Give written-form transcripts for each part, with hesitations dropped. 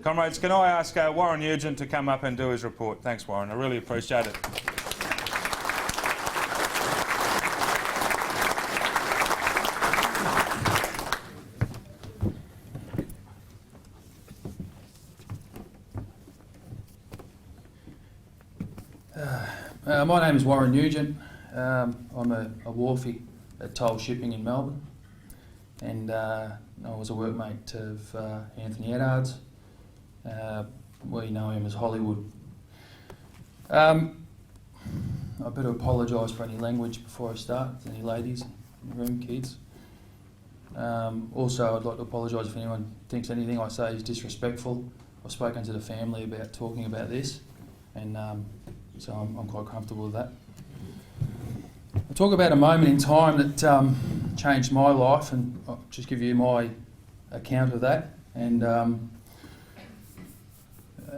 Comrades, can I ask Warren Nugent to come up and do his report? Thanks, Warren. I really appreciate it. My name is Warren Nugent. I'm a wharfie at Toll Shipping in Melbourne, and I was a workmate of Anthony Attard's. We know him as Hollywood. I better apologise for any language before I start, any ladies in the room, kids. Also, I'd like to apologise if anyone thinks anything I say is disrespectful. I've spoken to the family about talking about this, and so I'm quite comfortable with that. I'll talk about a moment in time that changed my life, and I'll just give you my account of that, and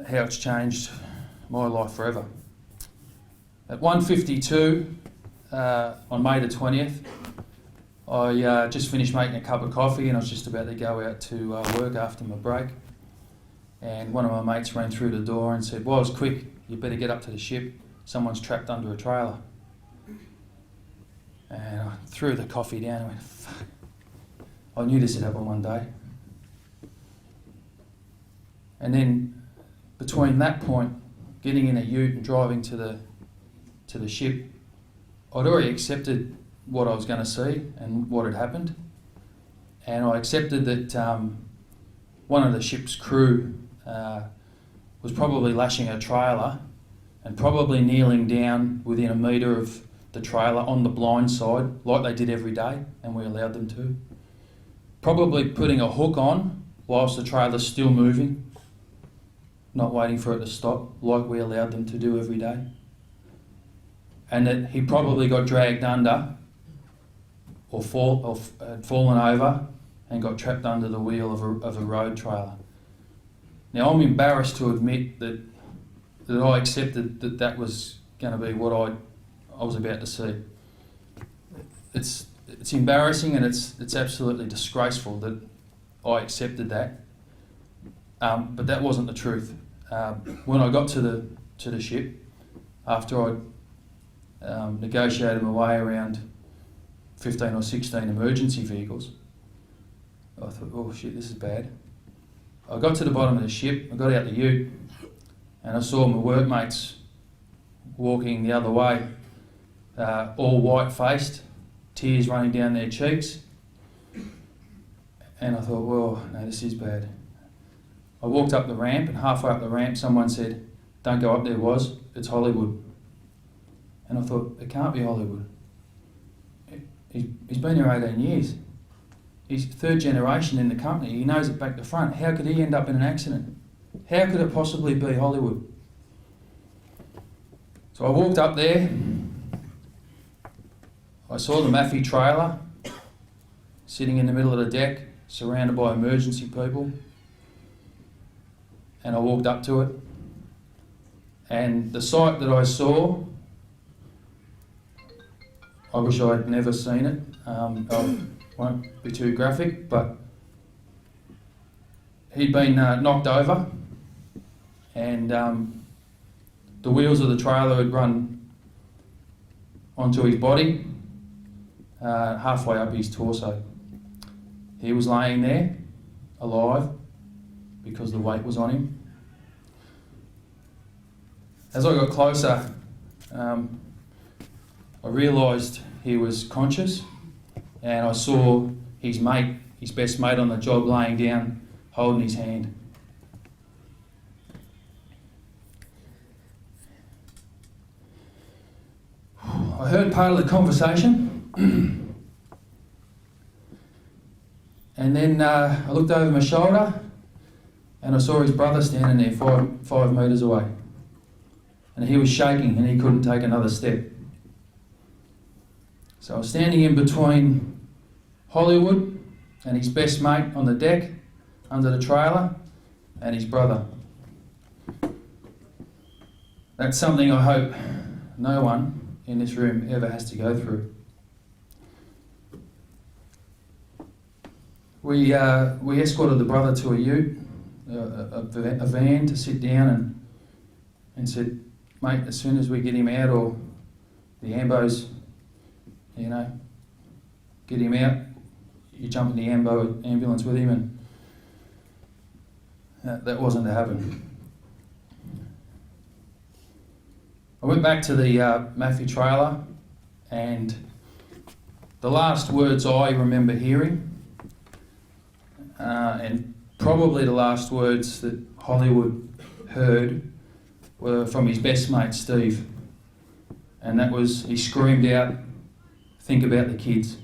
how it's changed my life forever. At 1:52 on May the 20th, I just finished making a cup of coffee, and I was just about to go out to work after my break, and one of my mates ran through the door and said, "Well, it's quick, you better get up to the ship, someone's trapped under a trailer." And I threw the coffee down and went, "Fuck, I knew this would happen one day." And then between that point, getting in a ute and driving to the ship, I'd already accepted what I was going to see and what had happened. And I accepted that one of the ship's crew was probably lashing a trailer and probably kneeling down within a metre of the trailer on the blind side, like they did every day, and we allowed them to. Probably putting a hook on whilst the trailer's still moving, not waiting for it to stop, like we allowed them to do every day. And that he probably got dragged under or had fallen over and got trapped under the wheel of a road trailer. Now, I'm embarrassed to admit that I accepted that was going to be what I was about to see. It's embarrassing, and it's absolutely disgraceful that I accepted that. But that wasn't the truth. When I got to the ship, after I'd negotiated my way around 15 or 16 emergency vehicles, I thought, "Oh shit, this is bad." I got to the bottom of the ship, I got out the ute, and I saw my workmates walking the other way, all white-faced, tears running down their cheeks. And I thought, well, no, this is bad. I walked up the ramp, and halfway up the ramp someone said, "Don't go up there, Woz, it's Hollywood." And I thought, it can't be Hollywood. He's been here 18 years. He's third generation in the company, he knows it back to front. How could he end up in an accident? How could it possibly be Hollywood? So I walked up there, I saw the Maffey trailer sitting in the middle of the deck, surrounded by emergency people, and I walked up to it, and the sight that I saw, I wish I had never seen it. I won't be too graphic, but he'd been knocked over, and the wheels of the trailer had run onto his body, halfway up his torso. He was laying there, alive, because the weight was on him. As I got closer, I realised he was conscious, and I saw his mate, his best mate on the job, laying down, holding his hand. I heard part of the conversation, and then I looked over my shoulder, and I saw his brother standing there 5 metres away, and he was shaking and he couldn't take another step. So I was standing in between Hollywood and his best mate on the deck under the trailer and his brother. That's something I hope no one in this room ever has to go through. We escorted the brother to a ute. a van to sit down and said, mate, as soon as we get him out, or the ambos, you know, get him out, you jump in the ambulance with him, and that wasn't to happen. I went back to the Maffey trailer, and the last words I remember hearing, and probably the last words that Hollywood heard, were from his best mate Steve, and that was, he screamed out, "Think about the kids."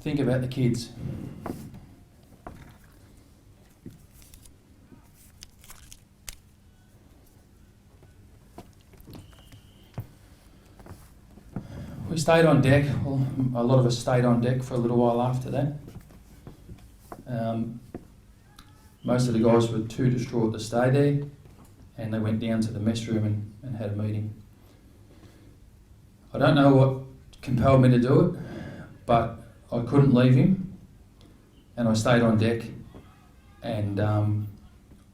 Think about the kids. We stayed on deck, well, a lot of us stayed on deck for a little while after that. Most of the guys were too distraught to stay there, and they went down to the mess room and had a meeting. I don't know what compelled me to do it, but I couldn't leave him, and I stayed on deck and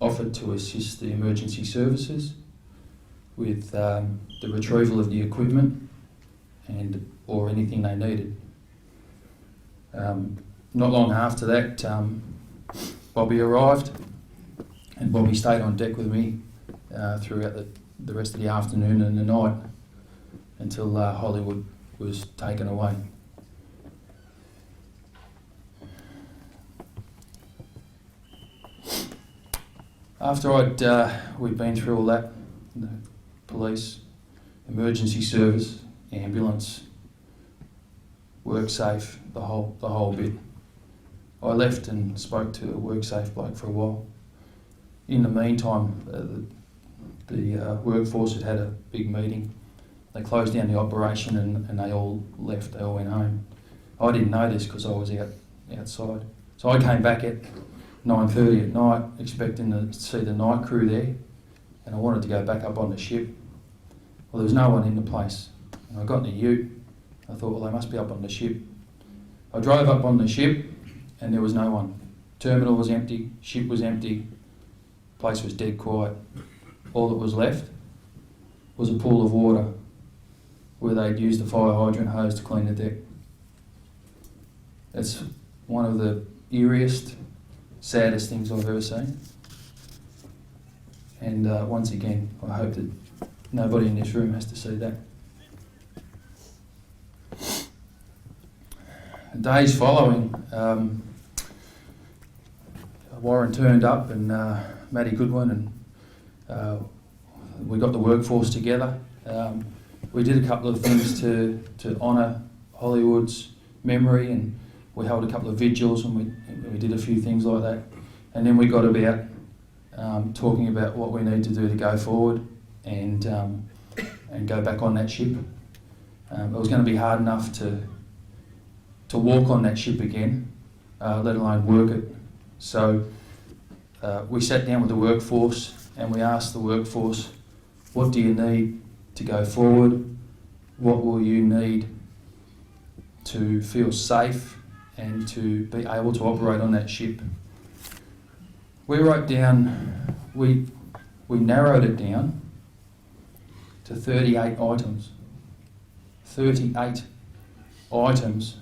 offered to assist the emergency services with the retrieval of the equipment or anything they needed. Not long after that, Bobby arrived, and Bobby stayed on deck with me throughout the rest of the afternoon and the night until Hollywood was taken away. After we'd been through all that, the police, emergency service, ambulance, WorkSafe, the whole bit, I left and spoke to a WorkSafe bloke for a while. In the meantime, the workforce had a big meeting. They closed down the operation and they all left. They all went home. I didn't know this because I was outside. So I came back at 9:30 at night, expecting to see the night crew there, and I wanted to go back up on the ship. Well, there was no one in the place. And I got in the ute. I thought, well, they must be up on the ship. I drove up on the ship, and there was no one. Terminal was empty, ship was empty, place was dead quiet. All that was left was a pool of water where they'd used the fire hydrant hose to clean the deck. It's one of the eeriest, saddest things I've ever seen. And once again, I hope that nobody in this room has to see that. The days following, Warren turned up, and Matty Goodwin, and we got the workforce together. We did a couple of things to honour Hollywood's memory, and we held a couple of vigils, and we did a few things like that. And then we got about talking about what we need to do to go forward and go back on that ship. It was going to be hard enough to walk on that ship again, let alone work it. So we sat down with the workforce and we asked the workforce, what do you need to go forward? What will you need to feel safe and to be able to operate on that ship? We wrote down, we narrowed it down to 38 items. 38 items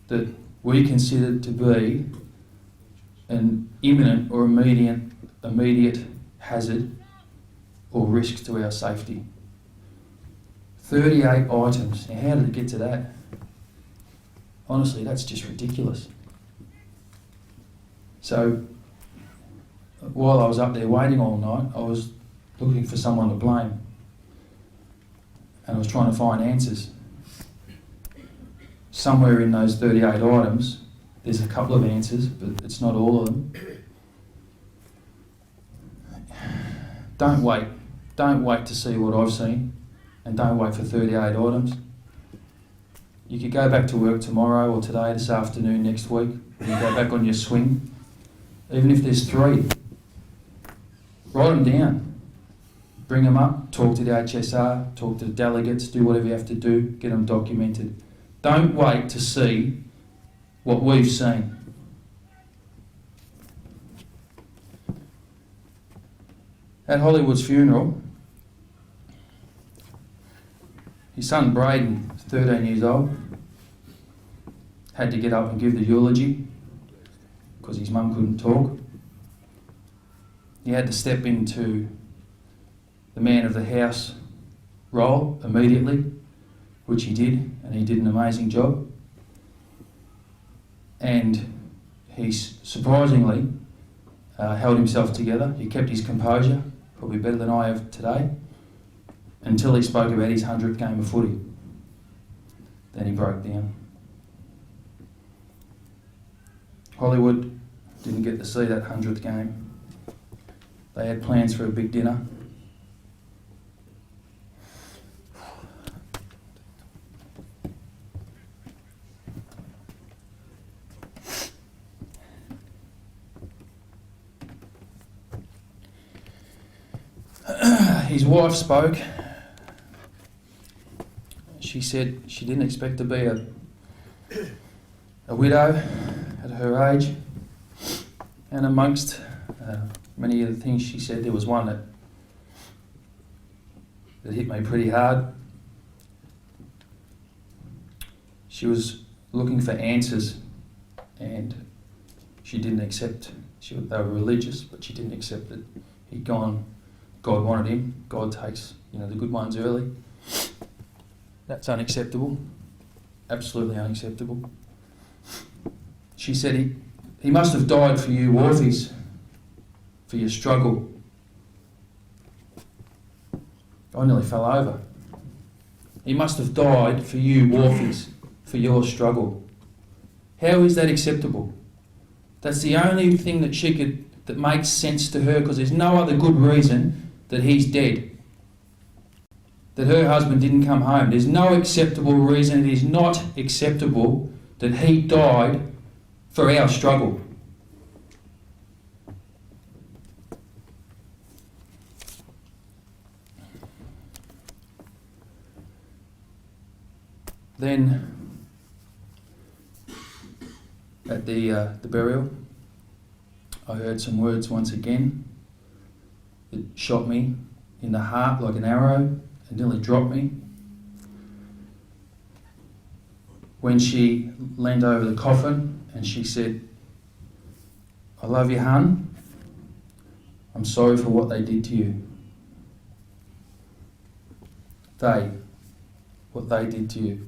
that we considered to be an imminent or immediate hazard or risk to our safety. 38 items. Now, how did it get to that? Honestly, that's just ridiculous. So, while I was up there waiting all night, I was looking for someone to blame. And I was trying to find answers. Somewhere in those 38 items, there's a couple of answers, but it's not all of them. Don't wait to see what I've seen. and don't wait for 38 items. You could go back to work tomorrow or today, this afternoon, next week, and you go back on your swing. Even if there's 3, write them down. Bring them up, talk to the HSR, talk to the delegates, do whatever you have to do, get them documented. Don't wait to see what we've seen. At Hollywood's funeral, his son Braden, 13 years old, had to get up and give the eulogy because his mum couldn't talk. He had to step into the man of the house role immediately, which he did, and he did an amazing job. And he surprisingly held himself together. He kept his composure, probably better than I have today, until he spoke about his 100th game of footy. Then he broke down. Hollywood didn't get to see that 100th game. They had plans for a big dinner. His wife spoke. She said she didn't expect to be a widow at her age. And amongst many of the things she said, there was one that hit me pretty hard. She was looking for answers, and she didn't accept. They were religious, but she didn't accept that he'd gone. God wanted him. God takes, the good ones early. That's unacceptable. Absolutely unacceptable. She said he must have died for you, Wharfies, for your struggle. I nearly fell over. He must have died for you, Wharfies, for your struggle. How is that acceptable? That's the only thing that makes sense to her, because there's no other good reason that he's dead, that her husband didn't come home. There's no acceptable reason. It is not acceptable that he died for our struggle. Then, at the burial, I heard some words once again. It shot me in the heart like an arrow and nearly dropped me. When she leaned over the coffin and she said, "I love you, hun. I'm sorry for what they did to you." What they did to you.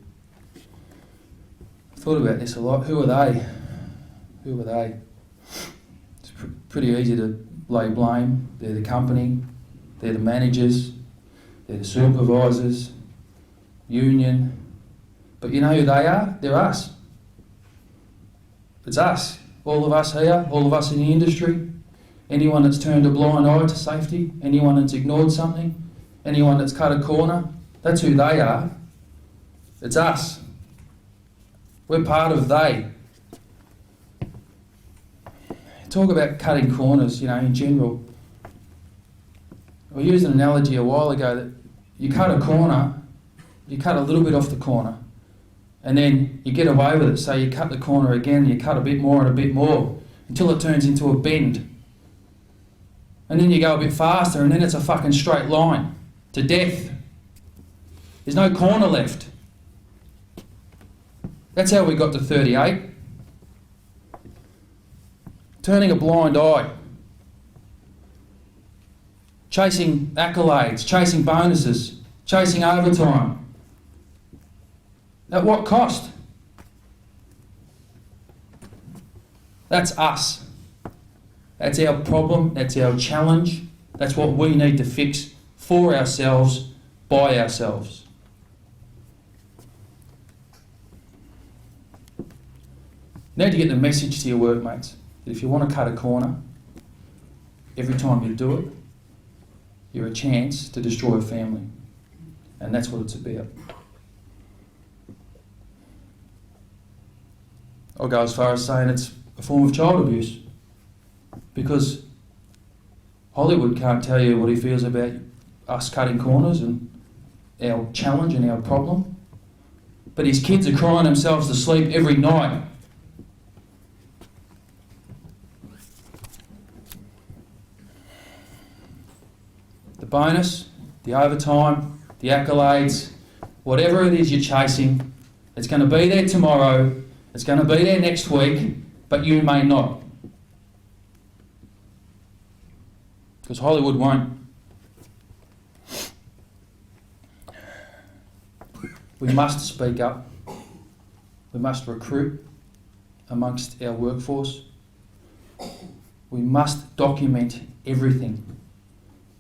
I thought about this a lot. Who are they? Who are they? It's pretty easy to lay blame. They're the company, they're the managers, they're the supervisors, union. But you know who they are? They're us. It's us. All of us here, all of us in the industry. Anyone that's turned a blind eye to safety, anyone that's ignored something, anyone that's cut a corner, that's who they are. It's us. We're part of they. Talk about cutting corners, in general. I used an analogy a while ago that you cut a corner, you cut a little bit off the corner, and then you get away with it. So you cut the corner again, you cut a bit more and a bit more, until it turns into a bend. And then you go a bit faster, and then it's a fucking straight line to death. There's no corner left. That's how we got to 38. Turning a blind eye, chasing accolades, chasing bonuses, chasing overtime. At what cost? That's us. That's our problem, that's our challenge, that's what we need to fix for ourselves, by ourselves. You need to get the message to your workmates. If you want to cut a corner, every time you do it, you're a chance to destroy a family. And that's what it's about. I'll go as far as saying it's a form of child abuse, because Hollywood can't tell you what he feels about us cutting corners and our challenge and our problem. But his kids are crying themselves to sleep every night. The bonus, the overtime, the accolades, whatever it is you're chasing, it's going to be there tomorrow, it's going to be there next week, but you may not. Because Hollywood won't. We must speak up. We must recruit amongst our workforce. We must document everything,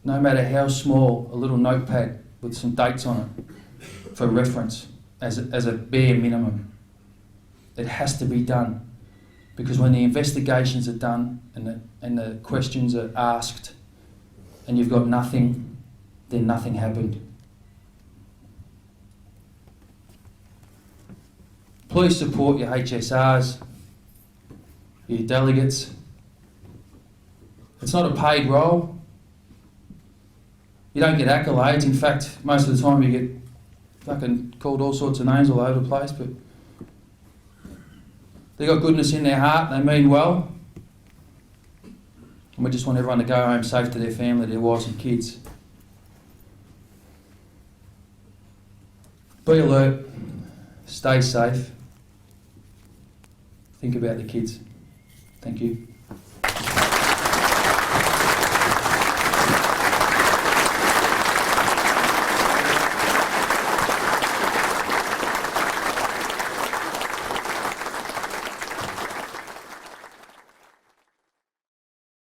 no matter how small, a little notepad with some dates on it for reference as a bare minimum. It has to be done, because when the investigations are done and the questions are asked and you've got nothing, then nothing happened. Please support your HSRs, your delegates. It's not a paid role. You don't get accolades. In fact, most of the time you get fucking called all sorts of names all over the place, but they got goodness in their heart, they mean well. And we just want everyone to go home safe to their family, their wives and kids. Be alert, stay safe, think about the kids. Thank you.